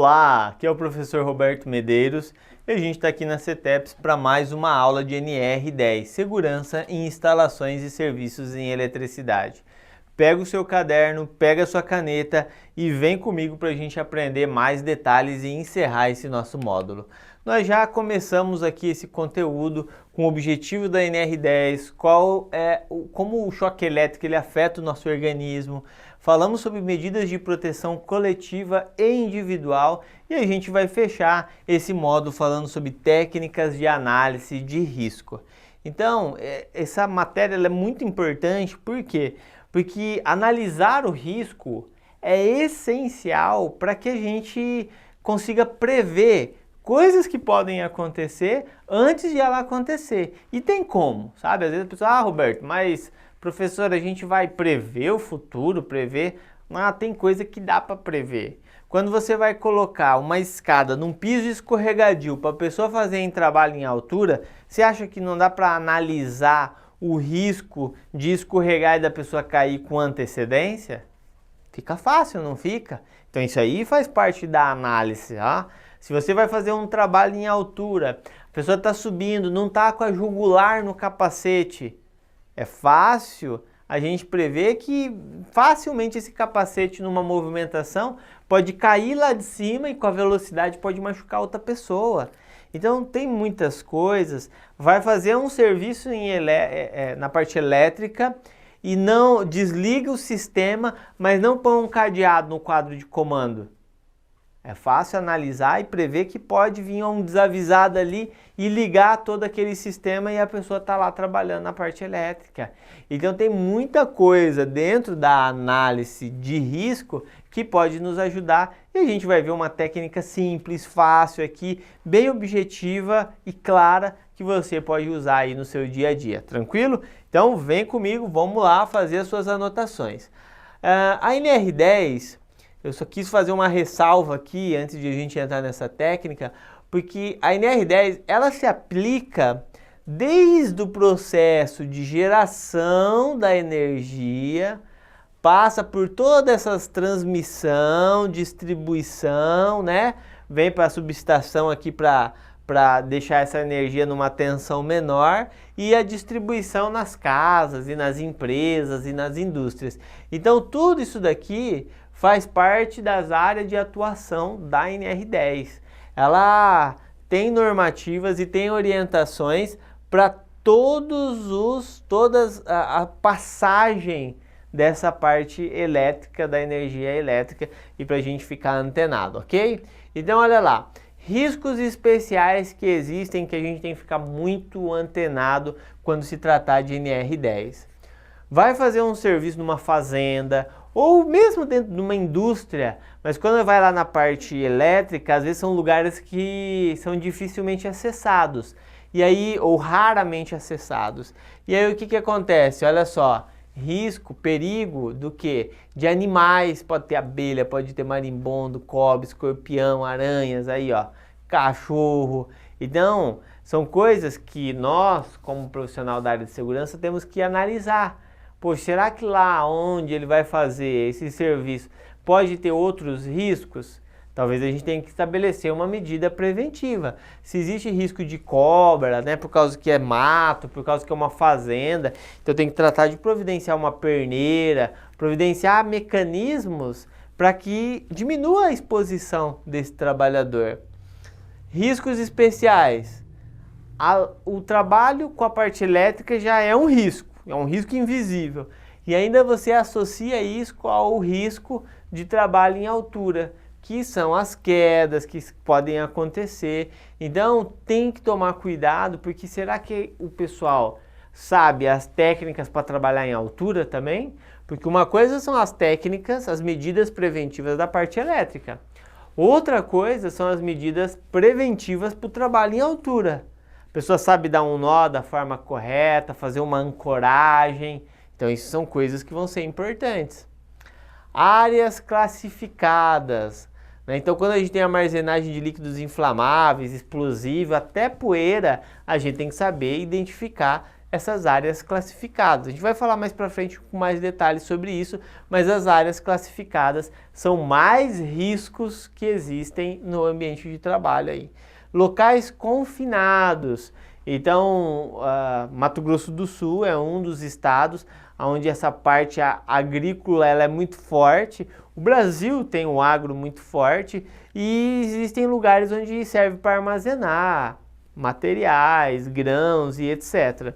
Olá, aqui é o professor Roberto Medeiros e a gente está aqui na CETEPS para mais uma aula de NR10, Segurança em Instalações e Serviços em Eletricidade. Pega o seu caderno, pega a sua caneta e vem comigo para a gente aprender mais detalhes e encerrar esse nosso módulo. Nós já começamos aqui esse conteúdo com o objetivo da NR10, como o choque elétrico ele afeta o nosso organismo. Falamos sobre medidas de proteção coletiva e individual e a gente vai fechar esse módulo falando sobre técnicas de análise de risco. Então, essa matéria ela é muito importante, por quê? Porque analisar o risco é essencial para que a gente consiga prever coisas que podem acontecer antes de ela acontecer. E tem como, sabe? Às vezes a pessoa, Roberto, mas professor, a gente vai prever o futuro, prever? Tem coisa que dá para prever. Quando você vai colocar uma escada num piso escorregadio para a pessoa fazer em trabalho em altura, você acha que não dá para analisar o risco de escorregar e da pessoa cair com antecedência? Fica fácil, não fica? Então isso aí faz parte da análise, tá? Se você vai fazer um trabalho em altura, a pessoa está subindo, não está com a jugular no capacete, é fácil a gente prever que facilmente esse capacete numa movimentação pode cair lá de cima e com a velocidade pode machucar outra pessoa. Então tem muitas coisas, vai fazer um serviço na parte elétrica e não desliga o sistema, mas não põe um cadeado no quadro de comando. É fácil analisar e prever que pode vir um desavisado ali e ligar todo aquele sistema e a pessoa está lá trabalhando na parte elétrica. Então tem muita coisa dentro da análise de risco que pode nos ajudar e a gente vai ver uma técnica simples, fácil aqui, bem objetiva e clara que você pode usar aí no seu dia a dia, tranquilo? Então vem comigo, vamos lá fazer as suas anotações. A NR10... Eu só quis fazer uma ressalva aqui antes de a gente entrar nessa técnica, porque a NR10 ela se aplica desde o processo de geração da energia, passa por toda essa transmissão, distribuição, né? Vem para a subestação aqui para deixar essa energia numa tensão menor e a distribuição nas casas e nas empresas e nas indústrias. Então tudo isso daqui faz parte das áreas de atuação da NR10. Ela tem normativas e tem orientações para toda a passagem dessa parte elétrica, da energia elétrica e para a gente ficar antenado, ok? Então olha lá, riscos especiais que existem que a gente tem que ficar muito antenado quando se tratar de NR10. Vai fazer um serviço numa fazenda ou mesmo dentro de uma indústria, mas quando vai lá na parte elétrica, às vezes são lugares que são dificilmente acessados, e aí, ou raramente acessados. E aí o que acontece? Olha só, risco, perigo do quê? De animais, pode ter abelha, pode ter marimbondo, cobra, escorpião, aranhas, aí ó, cachorro. Então, são coisas que nós, como profissional da área de segurança, temos que analisar. Poxa, será que lá onde ele vai fazer esse serviço pode ter outros riscos? Talvez a gente tenha que estabelecer uma medida preventiva. Se existe risco de cobra, né, por causa que é mato, por causa que é uma fazenda, então tem que tratar de providenciar uma perneira, providenciar mecanismos para que diminua a exposição desse trabalhador. Riscos especiais. O trabalho com a parte elétrica já é um risco invisível. E ainda você associa isso ao risco de trabalho em altura, que são as quedas que podem acontecer. Então tem que tomar cuidado, porque será que o pessoal sabe as técnicas para trabalhar em altura também? Porque uma coisa são as técnicas, as medidas preventivas da parte elétrica. Outra coisa são as medidas preventivas para o trabalho em altura. A pessoa sabe dar um nó da forma correta, fazer uma ancoragem. Então, isso são coisas que vão ser importantes. Áreas classificadas. Né? Então, quando a gente tem armazenagem de líquidos inflamáveis, explosivos, até poeira, a gente tem que saber identificar essas áreas classificadas. A gente vai falar mais para frente com mais detalhes sobre isso, mas as áreas classificadas são mais riscos que existem no ambiente de trabalho aí. Locais confinados. Então, Mato Grosso do Sul é um dos estados onde essa parte agrícola ela é muito forte. O Brasil tem um agro muito forte e existem lugares onde serve para armazenar materiais, grãos e etc.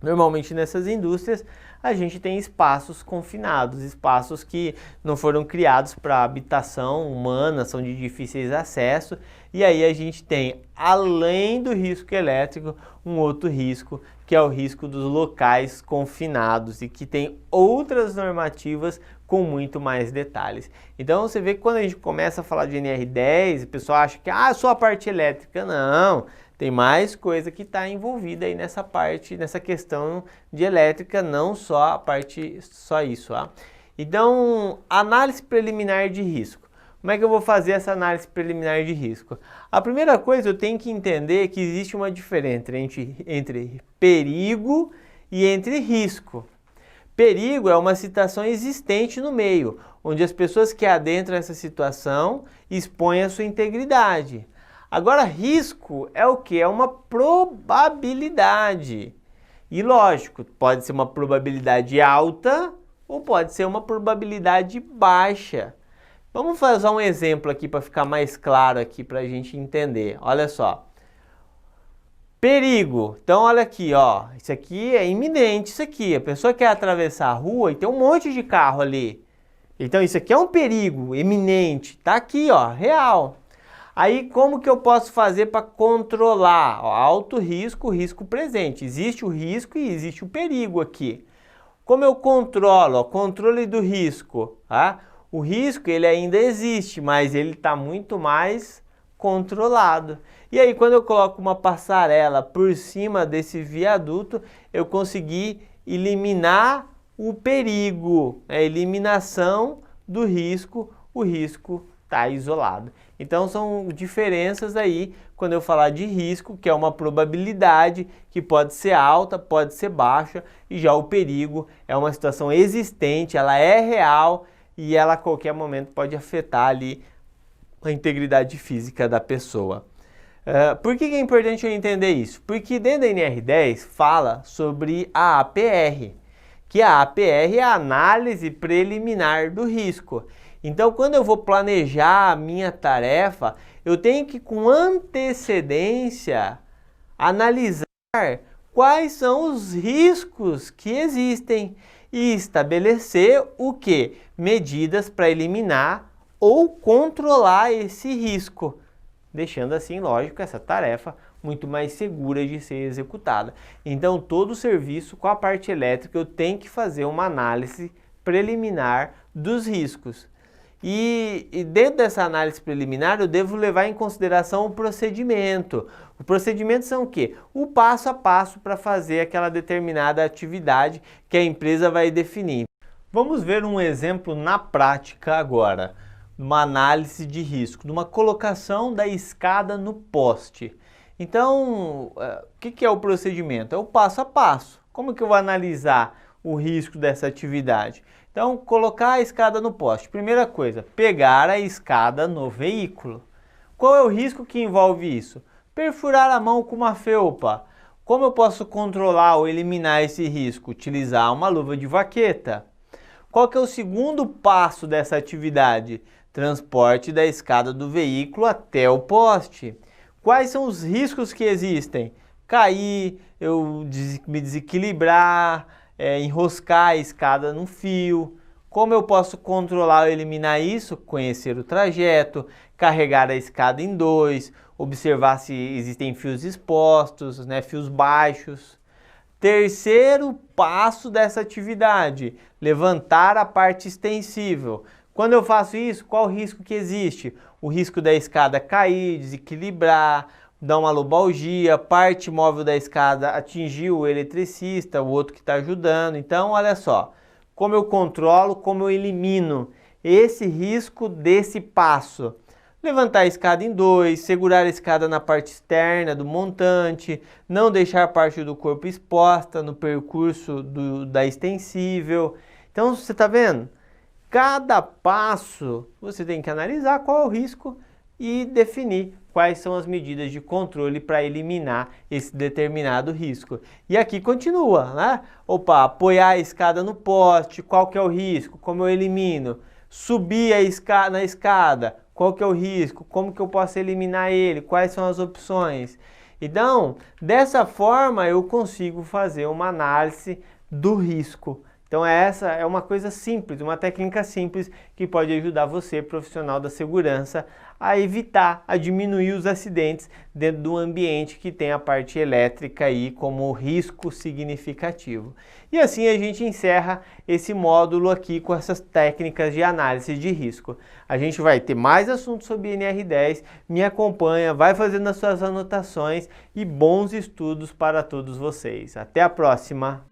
Normalmente nessas indústrias a gente tem espaços confinados, espaços que não foram criados para habitação humana, são de difíceis acesso, e aí a gente tem, além do risco elétrico, um outro risco, que é o risco dos locais confinados e que tem outras normativas com muito mais detalhes. Então você vê que quando a gente começa a falar de NR10, o pessoal acha que só a parte elétrica. Não, tem mais coisa que está envolvida aí nessa parte, nessa questão de elétrica, não só a parte, só isso. Então, análise preliminar de risco. Como é que eu vou fazer essa análise preliminar de risco? A primeira coisa, eu tenho que entender que existe uma diferença entre perigo e entre risco. Perigo é uma situação existente no meio, onde as pessoas que adentram essa situação expõem a sua integridade. Agora, risco é o que? É uma probabilidade. E lógico, pode ser uma probabilidade alta ou pode ser uma probabilidade baixa. Vamos fazer um exemplo aqui para ficar mais claro aqui para a gente entender. Olha só. Perigo. Então, olha aqui, ó. Isso aqui é iminente, isso aqui. A pessoa quer atravessar a rua e tem um monte de carro ali. Então, isso aqui é um perigo iminente. Tá aqui, ó, real. Aí, como que eu posso fazer para controlar? Ó, alto risco, risco presente. Existe o risco e existe o perigo aqui. Como eu controlo? Ó, controle do risco. Tá? O risco ele ainda existe, mas ele está muito mais controlado. E aí, quando eu coloco uma passarela por cima desse viaduto, eu consegui eliminar o perigo, a eliminação do risco, o risco está isolado. Então são diferenças aí quando eu falar de risco, que é uma probabilidade que pode ser alta, pode ser baixa, e já o perigo é uma situação existente, ela é real e ela a qualquer momento pode afetar ali a integridade física da pessoa. Por que é importante eu entender isso? Porque dentro da NR10 fala sobre a APR, que a APR é a análise preliminar do risco. Então, quando eu vou planejar a minha tarefa, eu tenho que, com antecedência, analisar quais são os riscos que existem e estabelecer o quê? Medidas para eliminar ou controlar esse risco, deixando assim, lógico, essa tarefa muito mais segura de ser executada. Então, todo serviço com a parte elétrica eu tenho que fazer uma análise preliminar dos riscos. E dentro dessa análise preliminar eu devo levar em consideração o procedimento. O procedimento são o quê? O passo a passo para fazer aquela determinada atividade que a empresa vai definir. Vamos ver um exemplo na prática agora, uma análise de risco, de uma colocação da escada no poste. Então, o que é o procedimento? É o passo a passo. Como que eu vou analisar o risco dessa atividade? Então, colocar a escada no poste. Primeira coisa, pegar a escada no veículo. Qual é o risco que envolve isso? Perfurar a mão com uma felpa. Como eu posso controlar ou eliminar esse risco? Utilizar uma luva de vaqueta. Qual que é o segundo passo dessa atividade? Transporte da escada do veículo até o poste. Quais são os riscos que existem? Cair, eu me desequilibrar, enroscar a escada no fio. Como eu posso controlar ou eliminar isso? Conhecer o trajeto, carregar a escada em dois, observar se existem fios expostos, fios baixos. Terceiro passo dessa atividade, levantar a parte extensível. Quando eu faço isso, qual o risco que existe? O risco da escada cair, desequilibrar, dar uma lobalgia, parte móvel da escada atingir o eletricista, o outro que está ajudando. Então, olha só, como eu controlo, como eu elimino esse risco desse passo. levantar a escada em dois, segurar a escada na parte externa do montante, não deixar parte do corpo exposta no percurso da extensível. Então, você está vendo? Cada passo você tem que analisar qual é o risco e definir quais são as medidas de controle para eliminar esse determinado risco. E aqui continua, né? Opa, apoiar a escada no poste, qual que é o risco? Como eu elimino? Subir na escada, qual que é o risco? Como que eu posso eliminar ele? Quais são as opções? Então, dessa forma eu consigo fazer uma análise do risco. Então essa é uma coisa simples, uma técnica simples que pode ajudar você, profissional da segurança, a evitar, a diminuir os acidentes dentro do ambiente que tem a parte elétrica aí como risco significativo. E assim a gente encerra esse módulo aqui com essas técnicas de análise de risco. A gente vai ter mais assuntos sobre NR10, me acompanha, vai fazendo as suas anotações e bons estudos para todos vocês. Até a próxima!